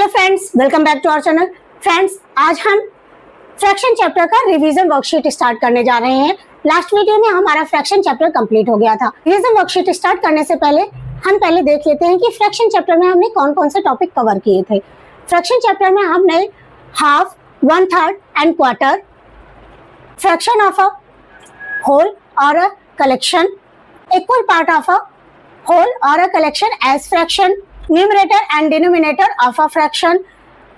Hello friends, welcome back to our channel. Friends, आज हम fraction chapter का revision worksheet start करने जा रहे हैं। लास्ट वीडियो में हमारा फ्रैक्शन चैप्टर कंप्लीट हो गया था। रिवीजन वर्कशीट स्टार्ट करने से पहले हम देख लेते हैं कि फ्रैक्शन चैप्टर में हमने कौन कौन से टॉपिक कवर किए थे। फ्रैक्शन चैप्टर में हमने half, 1/3 and quarter, fraction of a whole और a collection, equal part of a whole और a collection as fraction, numerator and denominator of a fraction,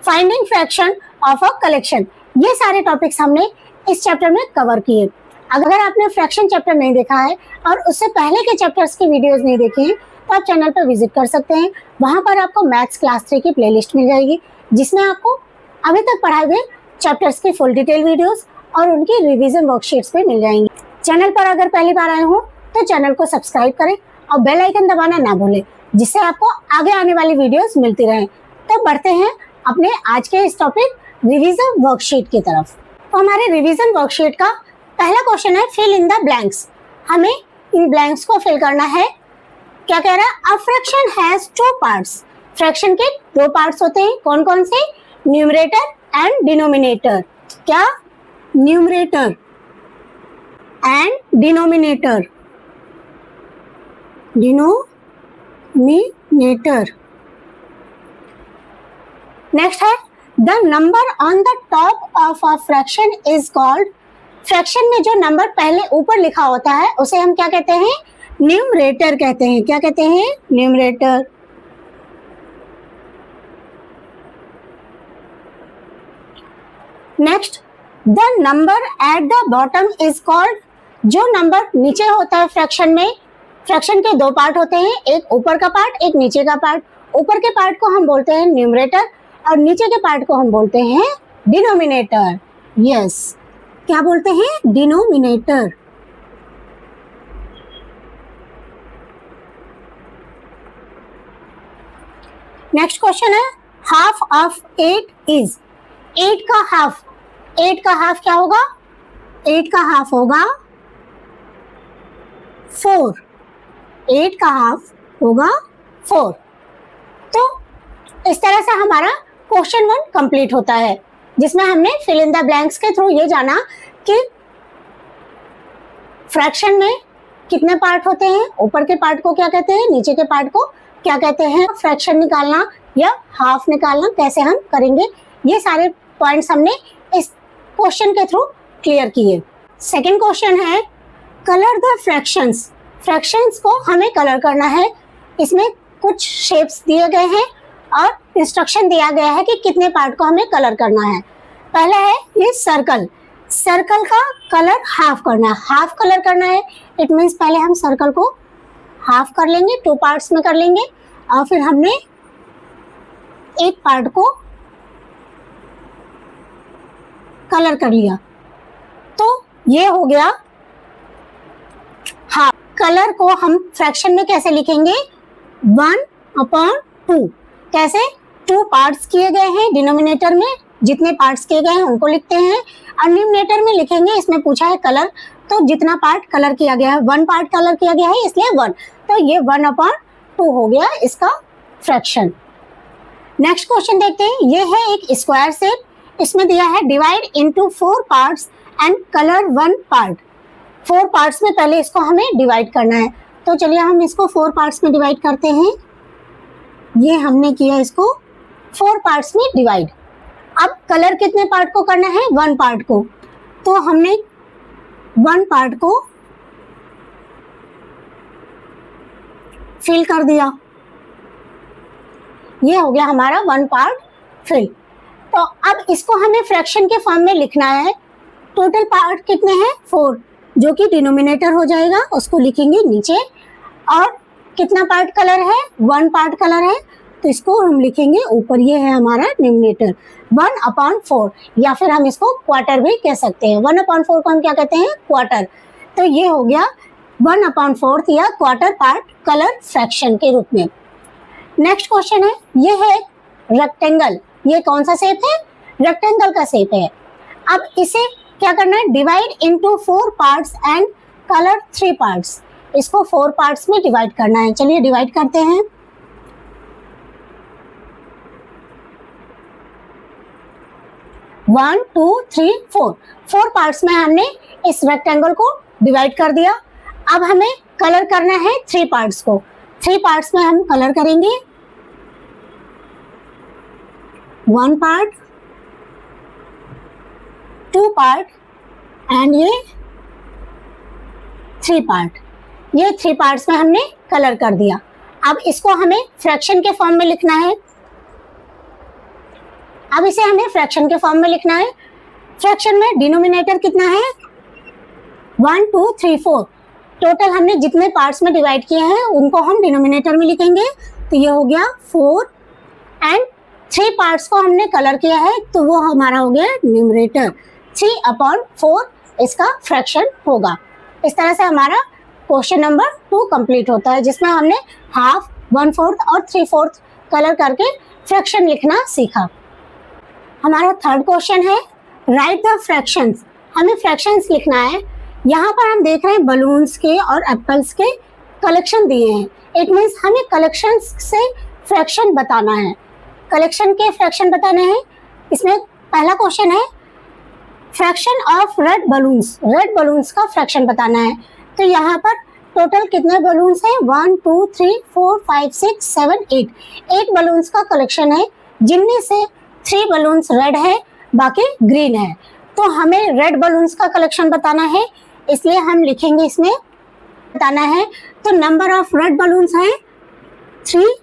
finding fraction of a collection, ये सारे topics हमने इस chapter में cover किए। अगर आपने फ्रैक्शन चैप्टर नहीं देखा है और उससे पहले के चैप्टर्स की वीडियोस नहीं देखे हैं तो आप चैनल पर विजिट कर सकते हैं। वहां पर आपको मैथ्स क्लास 3 की प्लेलिस्ट मिल जाएगी, जिसमें आपको अभी तक पढ़ाए हुए चैप्टर्स की फुल डिटेल वीडियोस और उनकी रिवीजन वर्कशीट्स भी मिल जाएंगी। चैनल पर अगर पहली बार आए हो तो चैनल को सब्सक्राइब करें और बेल आइकन दबाना ना भूलें, जिससे आपको आगे आने वाली वीडियोस मिलती रहें। तो बढ़ते हैं अपने आज के इस टॉपिक रिवीजन वर्कशीट की तरफ। तो हमारे रिवीजन वर्कशीट का पहला क्वेश्चन है फिल इन द ब्लैंक्स। हमें इन ब्लैंक्स को फिल करना है। क्या कह रहा है? A fraction has two parts. Fraction के दो पार्ट्स होते हैं। कौन कौन से? Numerator and denominator. क्या? Numerator and denominator. नेक्स्ट है the number on the top of a fraction is called. Fraction में जो नंबर पहले ऊपर लिखा होता है उसे हम क्या कहते हैं? न्यूमरेटर कहते हैं। क्या कहते हैं? Numerator. Next, the number at the bottom is called. जो नंबर नीचे होता है फ्रैक्शन में, फ्रैक्शन के दो पार्ट होते हैं, एक ऊपर का पार्ट, एक नीचे का पार्ट। ऊपर के पार्ट को हम बोलते हैं न्यूमरेटर और नीचे के पार्ट को हम बोलते हैं डिनोमिनेटर। यस, क्या बोलते हैं? डिनोमिनेटर। नेक्स्ट क्वेश्चन है हाफ ऑफ 8 इज। 8 का हाफ, 8 का हाफ क्या होगा? 8 का हाफ होगा 4। 8 का हाफ होगा 4। तो इस तरह से हमारा क्वेश्चन 1 कंप्लीट होता है, जिसमें हमने फिल इन द ब्लैंक्स के थ्रू ये जाना कि फ्रैक्शन में कितने पार्ट होते हैं, ऊपर के पार्ट को क्या कहते हैं, नीचे के पार्ट को क्या कहते हैं, फ्रैक्शन निकालना या हाफ निकालना कैसे हम करेंगे, ये सारे पॉइंट्स हमने इस क्वेश्चन के थ्रू क्लियर किए। सेकंड क्वेश्चन है कलर द फ्रैक्शंस। फ्रैक्शंस को हमें कलर करना है। इसमें कुछ शेप्स दिए गए हैं और इंस्ट्रक्शन दिया गया है कि कितने पार्ट को हमें कलर करना है। पहला है ये सर्कल। सर्कल का कलर हाफ करना है। हाफ कलर करना है, इट मीन्स पहले हम सर्कल को हाफ कर लेंगे, 2 पार्ट्स में कर लेंगे और फिर हमने एक पार्ट को कलर कर लिया, तो ये हो गया हाफ। कलर को हम फ्रैक्शन में कैसे लिखेंगे? 1/2। कैसे? 2 पार्ट्स किए गए हैं डिनोमिनेटर में, जितने पार्ट्स किए गए हैं उनको लिखते हैं और न्यूमरेटर में लिखेंगे। इसमें पूछा है कलर, तो जितना पार्ट कलर किया गया है, 1 पार्ट कलर किया गया है इसलिए 1, तो ये 1/2 हो गया इसका फ्रैक्शन। नेक्स्ट क्वेश्चन देखते हैं। ये है एक स्क्वायर शेप। इसमें दिया है divide into 4 parts and colour 1 part. 4 parts में पहले इसको हमें डिवाइड करना है, तो चलिए हम इसको 4 पार्ट्स में डिवाइड करते हैं। ये हमने किया इसको 4 पार्ट्स में डिवाइड। अब कलर कितने पार्ट को करना है? 1 पार्ट को, तो हमने 1 पार्ट को फिल कर दिया। ये हो गया हमारा 1 पार्ट फिल। तो अब इसको हमें फ्रैक्शन के फॉर्म में लिखना है। टोटल पार्ट कितने हैं? 4, जो कि डिनोमिनेटर हो जाएगा, उसको लिखेंगे नीचे। और कितना पार्ट कलर है? 1 पार्ट कलर है, तो इसको हम लिखेंगे ऊपर। ये है हमारा न्यूमरेटर 1/4, या फिर हम इसको क्वार्टर भी कह सकते हैं। 1/4 को हम क्या कहते हैं? क्वार्टर। तो ये हो गया 1/4 या क्वार्टर पार्ट कलर फ्रैक्शन के रूप में। नेक्स्ट क्वेश्चन है, ये है रेक्टेंगल। ये कौन सा शेप है? रेक्टेंगल का शेप है। अब इसे क्या करना है? Divide into 4 parts and colour 3 parts. इसको 4 पार्ट्स में डिवाइड करना है। चलिए डिवाइड करते हैं। 1 2 3 4 4 पार्ट्स में हमने इस रेक्टेंगल को डिवाइड कर दिया। अब हमें कलर करना है 3 पार्ट्स को। 3 पार्ट्स में हम कलर करेंगे। 1 पार्ट, 2 पार्ट एंड ये 3 पार्ट। ये 3 पार्ट्स में हमने कलर कर दिया। अब इसको हमें फ्रैक्शन के फॉर्म में लिखना है। अब इसे हमें फ्रैक्शन के फॉर्म में लिखना है। फ्रैक्शन में डिनोमिनेटर कितना है? 1 2 3 4। टोटल हमने जितने पार्ट्स में डिवाइड किए हैं उनको हम डिनोमिनेटर में लिखेंगे। तो ये हो गया 4 एंड 3 पार्ट्स को हमने कलर किया है तो वो हमारा हो गया न्यूमरेटर। 3/4 इसका फ्रैक्शन होगा। इस तरह से हमारा क्वेश्चन नंबर 2 कंप्लीट होता है, जिसमें हमने हाफ, 1/4 और 3/4 कलर करके फ्रैक्शन लिखना सीखा। हमारा थर्ड क्वेश्चन है राइट द फ्रैक्शंस। हमें फ्रैक्शंस लिखना है। यहाँ पर हम देख रहे हैं बलून्स के और एप्पल्स के कलेक्शन दिए हैं। इट मीन्स हमें कलेक्शन से फ्रैक्शन बताना है। कलेक्शन के फ्रैक्शन बताने हैं। इसमें पहला क्वेश्चन है fraction of red balloons. Red balloons का फ्रैक्शन बताना है। तो यहाँ पर टोटल कितने बलून्स हैं? 1 2 3 4 5 6 7 8। 8 बलून्स का कलेक्शन है, जिनमें से 3 बलून्स रेड है, बाकी ग्रीन है। तो हमें रेड बलून्स का कलेक्शन बताना है, इसलिए हम लिखेंगे इसमें बताना है। तो नंबर ऑफ रेड बलून्स हैं 3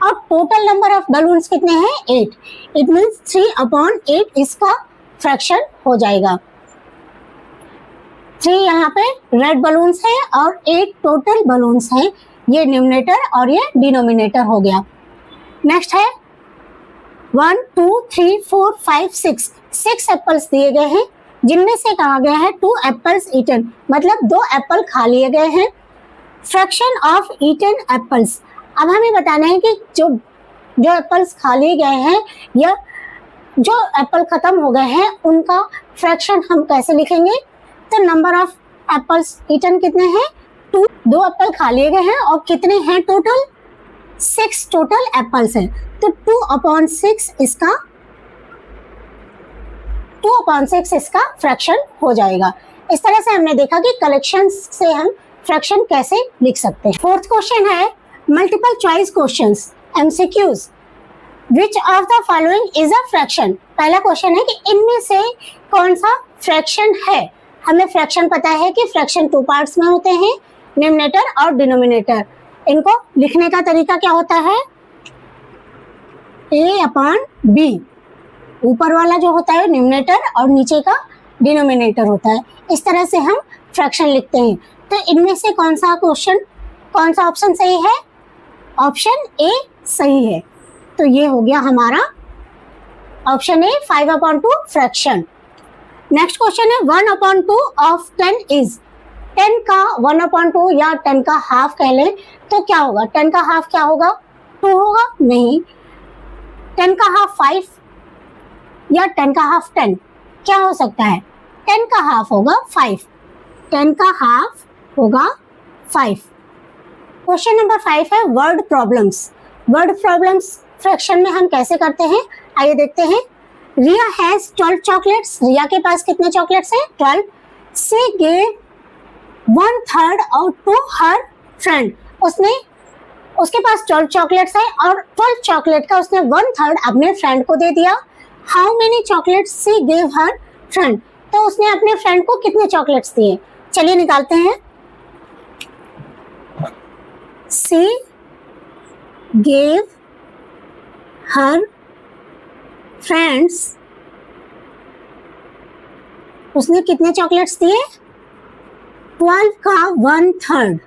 और टोटल नंबर ऑफ बलून्स कितने हैं? 8। इट मीन्स 3/8 इसका फ्रैक्शन हो जाएगा। 3 यहाँ पे रेड बलून्स हैं और 8 टोटल बलून्स हैं। ये न्यूमरेटर और ये डिनोमिनेटर हो गया। नेक्स्ट है 1 2 3 4 5 6 एप्पल्स दिए गए हैं, जिनमें से कहा गया है 2 एप्पल्स ईटन, मतलब 2 एप्पल खा लिए गए हैं। Fraction of eaten apples. अब हमें बताना है कि जो एप्पल्स खा लिए गए हैं या जो एप्पल खत्म हो गए हैं उनका फ्रैक्शन हम कैसे लिखेंगे? तो नंबर ऑफ एप्पल्स ईटन कितने हैं? 2। 2 एप्पल खा लिए गए हैं और कितने हैं टोटल? 6 टोटल एप्पल्स हैं। तो 2/6 इसका फ्रैक्शन हो जाएगा। इस तरह से हमने देखा कि कलेक्शन से हम फ्रैक्शन कैसे लिख सकते हैं। फोर्थ क्वेश्चन है multiple choice questions, MCQs। Which of the following is a fraction. पहला क्वेश्चन है कि इनमें से कौन सा फ्रैक्शन है। हमें फ्रैक्शन पता है कि फ्रैक्शन 2 पार्ट्स में होते हैं, न्यूमरेटर और डिनोमिनेटर। इनको लिखने का तरीका क्या होता है? A/B। ऊपर वाला जो होता है न्यूमरेटर और नीचे का डिनोमिनेटर होता है। इस तरह से हम फ्रैक्शन लिखते हैं। तो इनमें से कौन सा ऑप्शन सही है? ऑप्शन A सही है। तो ये हो गया हमारा option A 5/2 fraction. Next question है 1/2 ऑफ 10 इज। 10 का 1/2 या 10 का हाफ कह लें तो क्या होगा? 10 का हाफ क्या होगा? 2 होगा? नहीं। 10 का हाफ 5 या 10 का हाफ 10, क्या हो सकता है? 10 का हाफ होगा 5। 10 का हाफ होगा 5। क्वेश्चन नंबर 5 है word problems. Word problems fraction में हम कैसे करते हैं, आइए देखते हैं। रिया हैज 12 चॉकलेट्स। रिया के पास कितने चॉकलेट्स हैं? 12। She gave 1/3 out to her friend. उसके पास 12 चॉकलेट्स है और 12 चॉकलेट का उसने 1/3 अपने फ्रेंड को दे दिया। How many chocolates she gave her friend. तो उसने अपने फ्रेंड को कितने चॉकलेट्स दिए? चलिए निकालते हैं। शी गेव हर फ्रेंड्स, उसने कितने चॉकलेट्स दिए? 12 का 1/3।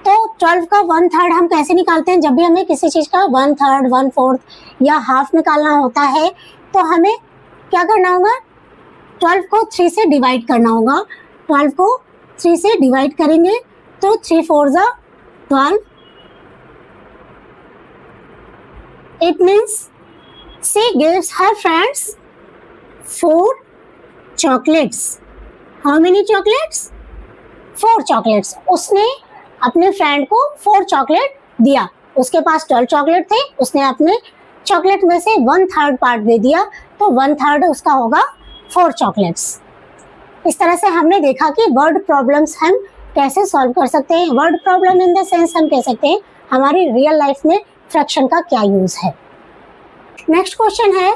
तो 12 का 1/3 हम कैसे निकालते हैं? जब भी हमें किसी चीज का 1/3, 1/4 या हाफ निकालना होता है तो हमें क्या करना होगा? 12 को 3 से डिवाइड करना होगा। 12 को 3 से डिवाइड करेंगे तो 3 4 जा 12। It means she gives her friends 4 chocolates. How many chocolates? 4 chocolates. उसने अपने फ्रेंड को 4 चॉकलेट दिया। उसके पास 12 चॉकलेट थे, उसने अपने चॉकलेट में से 1/3 पार्ट दे दिया तो 1/3 उसका होगा 4 चॉकलेट्स। इस तरह से हमने देखा कि वर्ड प्रॉब्लम्स हम कैसे सॉल्व कर सकते हैं। Word problem in the sense हम कह सकते हैं हमारी रियल लाइफ में फ्रैक्शन का क्या यूज है। नेक्स्ट क्वेश्चन है,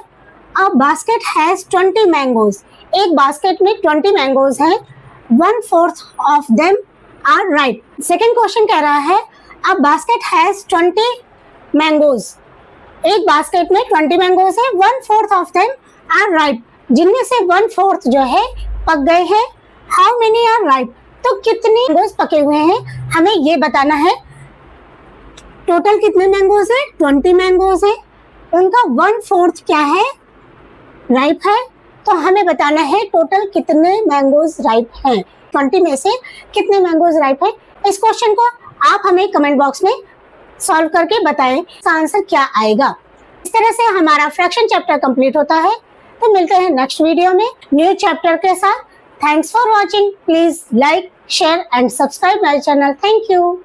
अ बास्केट हैज 20 मैंगोज। एक बास्केट में 20 मैंगोज हैं, 1/4 of them are ripe. Second question कह रहा है, अ बास्केट हैज 20 मैंगोज। एक बास्केट में 20 मैंगोज है, 1/4 ऑफ देम आर राइप, जिनमें से 1/4 जो है पक गए हैं। हाउ मेनी आर राइप, तो कितने मैंगोज पके हुए हैं हमें ये बताना है। टोटल कितने मैंगोज है, 20 मैंगोज है, उनका 1/4 क्या है, राइप है। तो हमें बताना है टोटल कितने मैंगोज राइप हैं, 20 में से कितने मैंगोज राइप है। इस क्वेश्चन को आप हमें कमेंट बॉक्स में सॉल्व करके बताएं इसका आंसर क्या आएगा। इस तरह से हमारा फ्रैक्शन चैप्टर कंप्लीट होता है। तो मिलते हैं नेक्स्ट वीडियो में न्यू चैप्टर के साथ। Thanks for watching. Please like, share and subscribe my channel. Thank you.